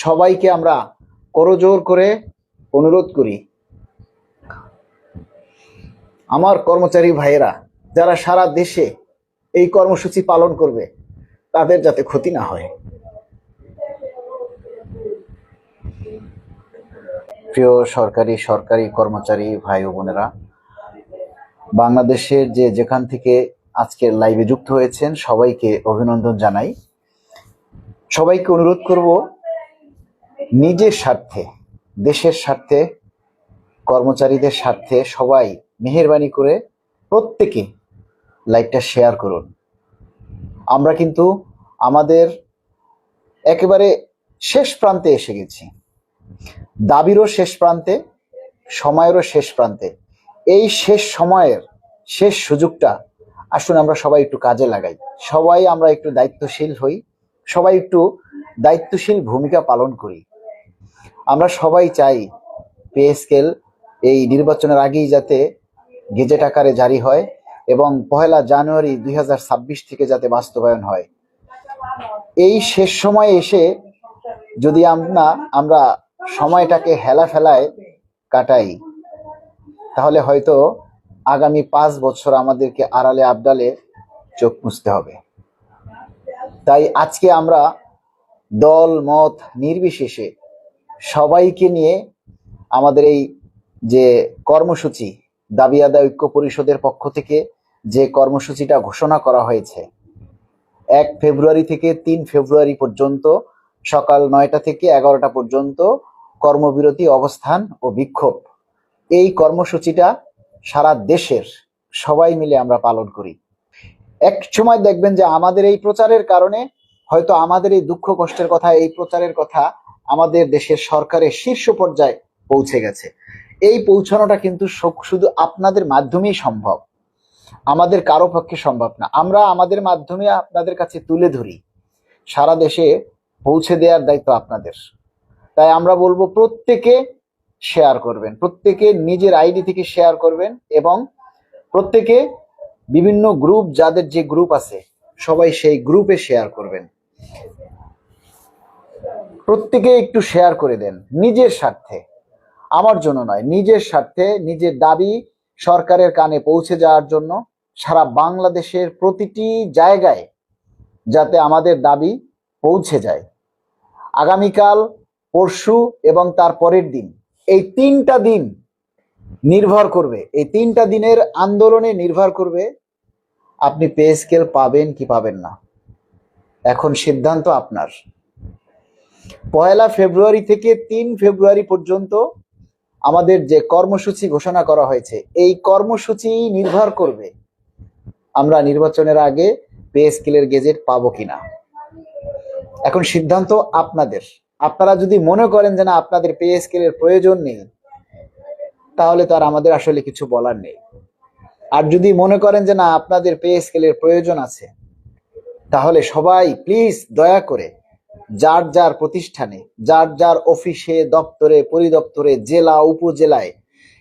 সবাইকে আমরা করজোর করে অনুরোধ করি, আমার কর্মচারী ভাইয়েরা যারা সারা দেশে এই কর্মসূচি পালন করবে তাদের যাতে ক্ষতি না হয়। প্রিয় সরকারি কর্মচারী ভাই ও বোনেরা, বাংলাদেশের যেখান থেকে আজকের লাইভে যুক্ত হয়েছেন সবাইকে অভিনন্দন জানাই। সবাইকে অনুরোধ করব, নিজের স্বার্থে, দেশের স্বার্থে, কর্মচারীদের স্বার্থে সবাই মেহেরবানি করে প্রত্যেকে লাইভটা শেয়ার করুন। আমরা কিন্তু আমাদের একেবারে শেষ প্রান্তে এসে গেছি, দাবিরও শেষ প্রান্তে, সময়েরও শেষ প্রান্তে। এই শেষ সময়ের শেষ সুযোগটা আসুন আমরা সবাই একটু কাজে লাগাই, সবাই আমরা একটু দায়িত্বশীল হই, সবাই একটু দায়িত্বশীল ভূমিকা পালন করি। আমরা সবাই চাই পে স্কেল এই নির্বাচনের আগেই যাতে গেজেট আকারে জারি হয় এবং 1 জানুয়ারি 2026 থেকে যাতে বাস্তবায়ন হয়। এই শেষ সময়ে এসে যদি আমরা সময়টাকে হেলা ফেলায় কাটাই, তাহলে হয়তো আগামী 5 বছর আমাদেরকে আড়ালে আবডালে চোখ মুছতে হবে। তাই আজকে আমরা দল মত নির্বিশেষে সবাইকে নিয়ে আমাদের এই যে কর্মসূচি, দাবি আদায় ঐক্য পরিষদের পক্ষ থেকে যে কর্মসূচিটা ঘোষণা করা হয়েছে 1 ফেব্রুয়ারি থেকে 3 ফেব্রুয়ারি পর্যন্ত সকাল 9টা থেকে 11টা পর্যন্ত কর্মবিরতি, অবস্থান ও বিক্ষোভ, এই কর্মসূচিটা সারা দেশের সবাই মিলে আমরা পালন করি। এক সময় দেখবেন যে আমাদের এই প্রচারের কারণে হয়তো আমাদের এই দুঃখ কষ্টের কথা, এই প্রচারের কথা আমাদের দেশের সরকারের শীর্ষ পর্যায়ে পৌঁছে গেছে। এই পৌঁছানোটা কিন্তু শুধু আপনাদের মাধ্যমেই সম্ভব, আমাদের কারো পক্ষে সম্ভব না। আমরা আমাদের মাধ্যমে আপনাদের কাছে তুলে ধরি, সারা দেশে পৌঁছে দেওয়ার দায়িত্ব আপনাদের। তাই আমরা বলবো প্রত্যেকে শেয়ার করবেন, প্রত্যেকে নিজের আইডি থেকে শেয়ার করবেন এবং প্রত্যেকে বিভিন্ন গ্রুপ, যাদের যে গ্রুপ আছে সবাই সেই গ্রুপে শেয়ার করবেন। প্রত্যেকে একটু শেয়ার করে দেন, নিজের স্বার্থে, আমার জন্য নয়, নিজের স্বার্থে, নিজের দাবি সরকারের কানে পৌঁছে যাওয়ার জন্য সারা বাংলাদেশের প্রতিটি জায়গায় যাতে আমাদের দাবি পৌঁছে যায়। আগামীকাল, পরশু এবং তার পরের দিন, এই 3টা দিন নির্ভর করবে, এই 3টা দিনের আন্দোলনে নির্ভর করবে আপনি পে স্কেল পাবেন কি পাবেন না। এখন সিদ্ধান্ত আপনার। 1 ফেব্রুয়ারি থেকে 3 ফেব্রুয়ারি পর্যন্ত আমাদের যে কর্মসূচি ঘোষণা করা হয়েছে, এই কর্মসূচি নির্ভর করবে আমরা নির্বাচনের আগে পে স্কেলের গেজেট পাবো কিনা। এখন সিদ্ধান্ত আপনাদের। আপনারা যদি মনে করেন যে না আপনাদের পে স্কেলের প্রয়োজন নেই, তাহলে তো আর আমাদের আসলে কিছু বলার নেই। আর যদি মনে করেন যে না আপনাদের পে স্কেলের প্রয়োজন আছে, তাহলে সবাই প্লিজ দয়া করে যার যার প্রতিষ্ঠানে, যার যার অফিসে, দপ্তরে, পরিদপ্তরে, জেলা, উপজেলায়,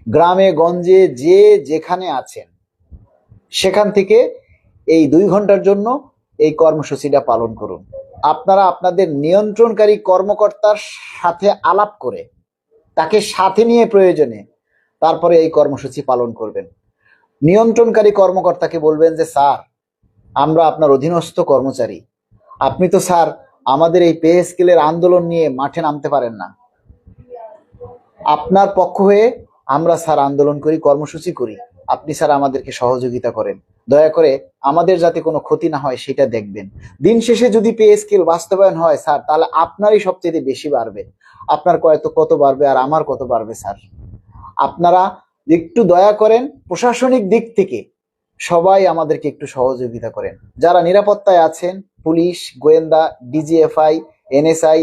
গ্রামে গঞ্জে যে যেখানে আছেন সেখান থেকে এই 2 ঘন্টার জন্য এই কর্মসূচিটা পালন করুন। আপনারা আপনাদের নিয়ন্ত্রণকারী কর্মকর্তার সাথে আলাপ করে, তাকে সাথে নিয়ে প্রয়োজনে তারপরে এই কর্মসূচি পালন করবেন। নিয়ন্ত্রণকারী কর্মকর্তাকে বলবেন যে স্যার, আমরা আপনার অধীনস্থ কর্মচারী, আপনি তো স্যার আমাদের এই পে স্কেলের আন্দোলন নিয়ে মাঠে নামতে পারেন না, আপনার পক্ষ হয়ে আমরা স্যার আন্দোলন করি, কর্মসূচি করি, আপনি স্যার আমাদেরকে সহযোগিতা করেন, দয়া করে আমাদের যাতে কোনো ক্ষতি না হয় সেটা দেখবেন। দিন শেষে যদি পে স্কেল বাস্তবায়ন হয় স্যার, তাহলে আপনারই সবচেয়ে বেশি বাড়বে, আপনার কত বাড়বে আর আমার কত বাড়বে স্যার। আপনারা একটু দয়া করেন, প্রশাসনিক দিক থেকে সবাই আমাদেরকে একটু সহযোগিতা করেন। যারা নিরাপত্তায় আছেন, পুলিশ, গোয়েন্দা, ডিজিএফআই, এনএসআই,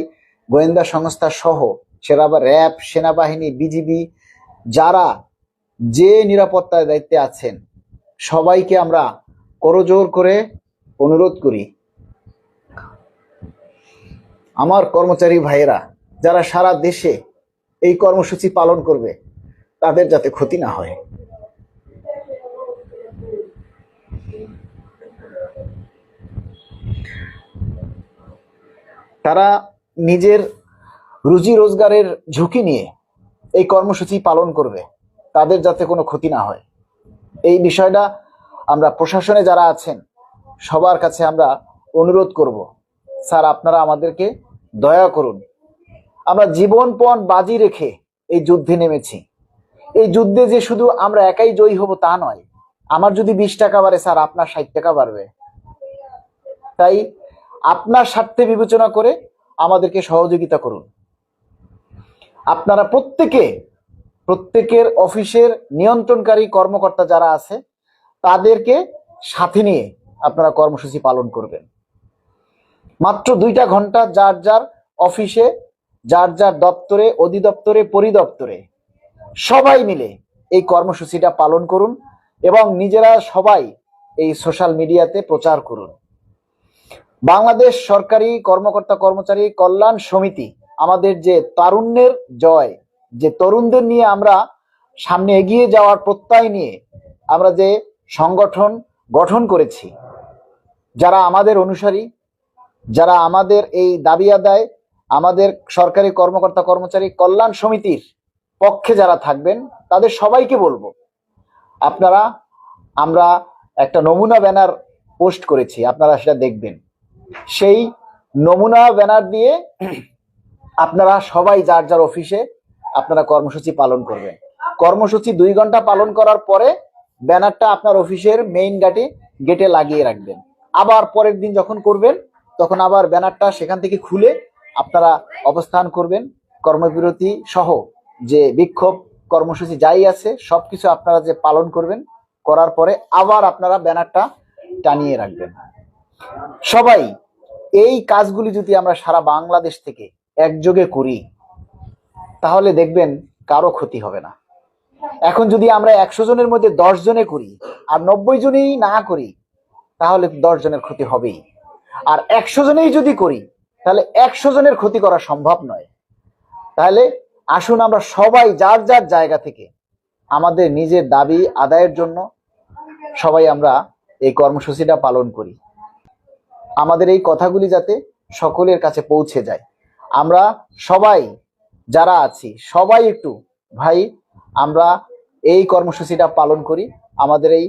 গোয়েন্দা সংস্থা সহ র্যাব, সেনাবাহিনী, বিজিবি, যারা যে নিরাপত্তার দায়িত্বে আছেন সবাইকে আমরা করজোর করে অনুরোধ করি, আমার কর্মচারী ভাইয়েরা যারা সারা দেশে এই কর্মসূচি পালন করবে তাদের যাতে ক্ষতি না হয়। তারা নিজের রুজি রোজগারের ঝুঁকি নিয়ে এই কর্মসূচি পালন করবে, তাদের যাতে কোনো ক্ষতি না হয়, এই বিষয়টা আমরা প্রশাসনে যারা আছেন সবার কাছে আমরা অনুরোধ করব। স্যার, আপনারা আমাদেরকে দয়া করুন। আমরা জীবনপণ বাজি রেখে এই যুদ্ধে নেমেছি। এই যুদ্ধে যে শুধু আমরা একাই জয়ী হব তা নয়। আমার যদি 20 টাকা বাড়ে স্যার, আপনার 60 টাকা বাড়বে। তাই আপনার স্বার্থে বিবেচনা করে আমাদেরকে সহযোগিতা করুন। আপনারা প্রত্যেকের অফিসের নিয়ন্ত্রণকারী কর্মকর্তা যারা আছে তাদেরকে সাথে নিয়ে আপনারা কর্মসূচি পালন করবেন। মাত্র 2টা ঘন্টা যার যার অফিসে, যার যার দপ্তরে, অধিদপ্তরে, পরিদপ্তরে সবাই মিলে এই কর্মসূচিটা পালন করুন এবং নিজেরা সবাই এই সোশ্যাল মিডিয়াতে প্রচার করুন। বাংলাদেশ সরকারি কর্মকর্তা কর্মচারী কল্যাণ সমিতি আমাদের যে তারুণ্যের জয়, যে তরুণদের নিয়ে আমরা সামনে এগিয়ে যাওয়ার প্রত্যয় নিয়ে আমরা যে সংগঠন গঠন করেছি, যারা আমাদের অনুসারী, যারা আমাদের এই দাবি আদায়, আমাদের সরকারি কর্মকর্তা কর্মচারী কল্যাণ সমিতির পক্ষে যারা থাকবেন তাদের সবাইকে বলবো, আপনারা, আমরা একটা নমুনা ব্যানার পোস্ট করেছি, আপনারা সেটা দেখবেন। সেই নমুনা ব্যানার দিয়ে আপনারা সবাই যার যার অফিসে আপনারা কর্মসূচি পালন করবেন। কর্মসূচি 2 ঘন্টা পালন করার পরে ব্যানারটা আপনার অফিসের মেইন গেটে লাগিয়ে রাখবেন। আবার পরের দিন যখন করবেন তখন আবার ব্যানারটা সেখান থেকে খুলে আপনারা অবস্থান করবেন। কর্মবিরতি সহ যে বিক্ষোভ কর্মসূচি যাই আছে সবকিছু আপনারা যে পালন করবেন, করার পরে আবার আপনারা ব্যানারটা টানিয়ে রাখবেন। সবাই এই কাজগুলি যদি আমরা সারা বাংলাদেশ থেকে একযোগে করি তাহলে দেখবেন কারো ক্ষতি হবে না। এখন যদি আমরা 100 জনের মধ্যে 10 জনে করি আর 90 জনেই না করি তাহলে 10 জনের ক্ষতি হবেই। আর 100 জনেই যদি করি তাহলে 100 জনের ক্ষতি করা সম্ভব নয়। তাহলে আসুন আমরা সবাই যার যার জায়গা থেকে আমাদের নিজের দাবি আদায়ের জন্য সবাই আমরা এই কর্মসূচিটা পালন করি। আমাদের এই কথাগুলি যাতে সকলের কাছে পৌঁছে যায়। আমরা সবাই যারা আছি সবাই একটু ভাই আমরা এই কর্মসূচিটা পালন করি। আমাদের এই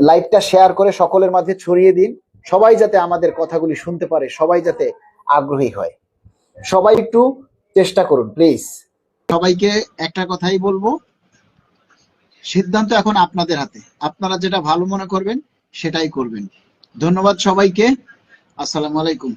লাইভটা শেয়ার করে সকলের মাঝে ছড়িয়ে দিন, সবাই যাতে আমাদের কথাগুলি শুনতে পারে, সবাই যাতে আগ্রহী হয়। সবাই একটু চেষ্টা করুন প্লিজ। সবাইকে একটা কথাই বলবো, সিদ্ধান্ত এখন আপনাদের হাতে। আপনারা যেটা ভালো মনে করবেন সেটাই করবেন। ধন্যবাদ সবাইকে। আসসালামু আলাইকুম।